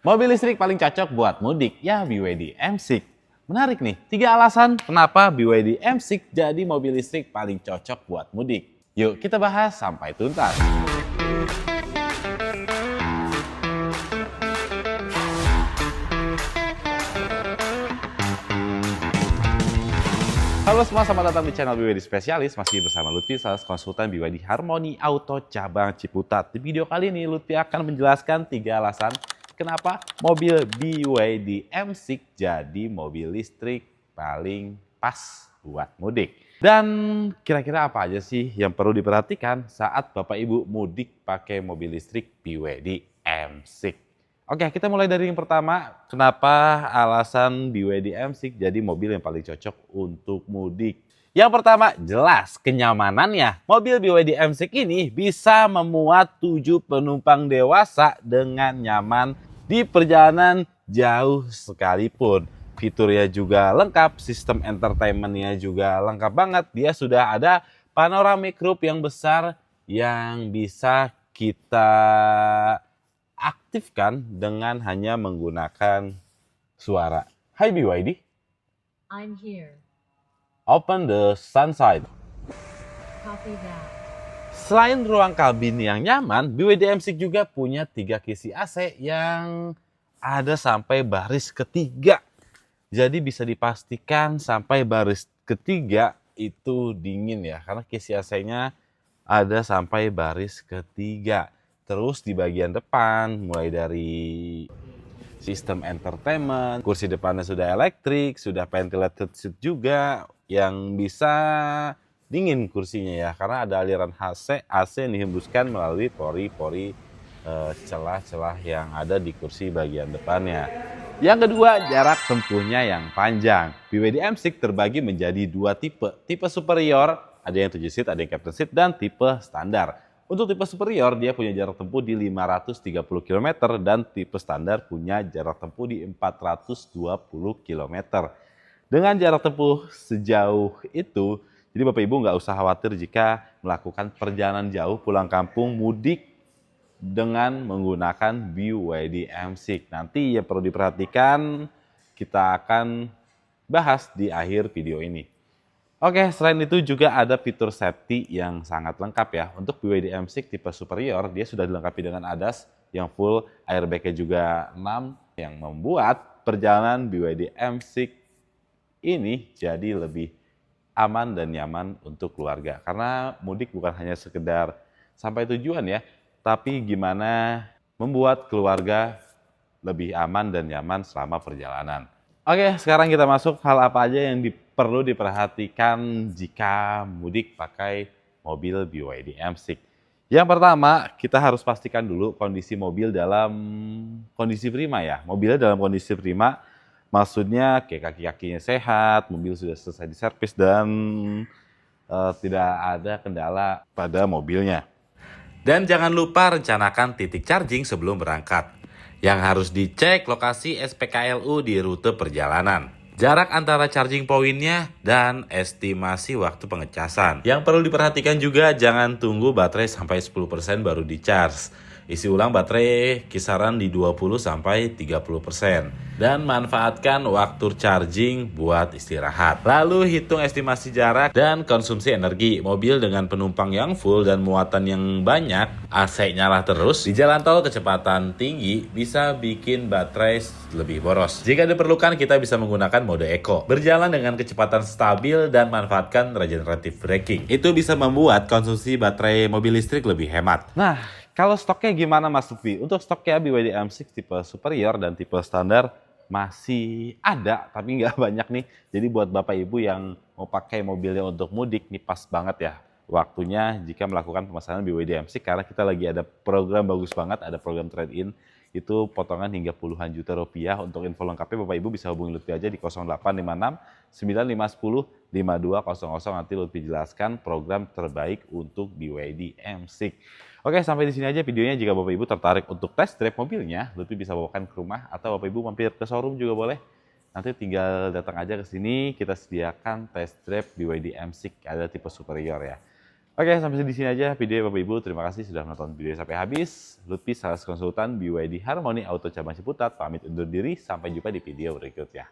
Mobil listrik paling cocok buat mudik, ya BYD M6. Menarik nih, 3 alasan kenapa BYD M6 jadi mobil listrik paling cocok buat mudik. Yuk kita bahas sampai tuntas. Halo semua, selamat datang di channel BYD Spesialis. Masih bersama Lutfi, sales konsultan BYD Harmoni Auto cabang Ciputat. Di video kali ini Lutfi akan menjelaskan 3 alasan kenapa mobil BYD M6 jadi mobil listrik paling pas buat mudik. Dan kira-kira apa aja sih yang perlu diperhatikan saat Bapak Ibu mudik pakai mobil listrik BYD M6? Oke, kita mulai dari yang pertama. Kenapa alasan BYD M6 jadi mobil yang paling cocok untuk mudik? Yang pertama, jelas kenyamanannya. Mobil BYD M6 ini bisa memuat 7 penumpang dewasa dengan nyaman di perjalanan jauh sekalipun. Fiturnya juga lengkap, sistem entertainment-nya juga lengkap banget. Dia sudah ada panoramic roof yang besar yang bisa kita aktifkan dengan hanya menggunakan suara. Hai BYD. I'm here. Open the sunside. Copy that. Selain ruang kabin yang nyaman, BYD M6 juga punya 3 kisi AC yang ada sampai baris ketiga. Jadi bisa dipastikan sampai baris ketiga itu dingin ya, karena kisi AC-nya ada sampai baris ketiga. Terus di bagian depan, mulai dari sistem entertainment, kursi depannya sudah elektrik, sudah ventilated seat juga yang bisa dingin kursinya ya, karena ada aliran AC yang dihembuskan melalui pori-pori celah-celah yang ada di kursi bagian depannya. Yang kedua, jarak tempuhnya yang panjang. BYD M6 terbagi menjadi 2 tipe. Tipe superior, ada yang 7 seat, ada yang captain seat, dan tipe standar. Untuk tipe superior, dia punya jarak tempuh di 530 km dan tipe standar punya jarak tempuh di 420 km. Dengan jarak tempuh sejauh itu, jadi Bapak Ibu nggak usah khawatir jika melakukan perjalanan jauh pulang kampung mudik dengan menggunakan BYD M6. Nanti yang perlu diperhatikan kita akan bahas di akhir video ini. Oke, selain itu juga ada fitur safety yang sangat lengkap ya. Untuk BYD M6 tipe superior, dia sudah dilengkapi dengan ADAS yang full, airbag-nya juga 6, yang membuat perjalanan BYD M6 ini jadi lebih aman dan nyaman untuk keluarga. Karena mudik bukan hanya sekedar sampai tujuan ya, tapi gimana membuat keluarga lebih aman dan nyaman selama perjalanan. Oke, sekarang kita masuk hal apa aja yang perlu diperhatikan jika mudik pakai mobil BYD M6. Yang pertama, kita harus pastikan dulu kondisi mobil dalam kondisi prima ya. Mobilnya dalam kondisi prima, maksudnya kayak kaki-kakinya sehat, mobil sudah selesai diservis dan tidak ada kendala pada mobilnya. Dan jangan lupa rencanakan titik charging sebelum berangkat. Yang harus dicek lokasi SPKLU di rute perjalanan, jarak antara charging pointnya, dan estimasi waktu pengecasan. Yang perlu diperhatikan juga jangan tunggu baterai sampai 10% baru di-charge. Isi ulang baterai kisaran di 20-30%. Dan manfaatkan waktu charging buat istirahat. Lalu hitung estimasi jarak dan konsumsi energi. Mobil dengan penumpang yang full dan muatan yang banyak, AC nyala terus, di jalan tol kecepatan tinggi bisa bikin baterai lebih boros. Jika diperlukan, kita bisa menggunakan mode eco. Berjalan dengan kecepatan stabil dan manfaatkan regenerative braking. Itu bisa membuat konsumsi baterai mobil listrik lebih hemat. Nah, kalau stoknya gimana Mas Lutfi? Untuk stoknya BYD M6 tipe superior dan tipe standar masih ada, tapi nggak banyak nih. Jadi buat Bapak Ibu yang mau pakai mobilnya untuk mudik, nih pas banget ya waktunya jika melakukan pemesanan BYD M6, karena kita lagi ada program bagus banget, ada program trade-in, itu potongan hingga puluhan juta rupiah. Untuk info lengkapnya Bapak Ibu bisa hubungi Lutfi aja di 0856 9510 5200, nanti Lutfi jelaskan program terbaik untuk BYD M6. Oke, sampai di sini aja videonya. Jika Bapak Ibu tertarik untuk test drive mobilnya, Lutfi bisa bawakan ke rumah atau Bapak Ibu mampir ke showroom juga boleh. Nanti tinggal datang aja ke sini, kita sediakan test drive BYD M6, ada tipe superior ya. Oke, sampai di sini aja video Bapak Ibu. Terima kasih sudah menonton video sampai habis. Lutfi Sales Konsultan BYD Harmony Auto Cabang Ciputat pamit undur diri. Sampai jumpa di video berikutnya.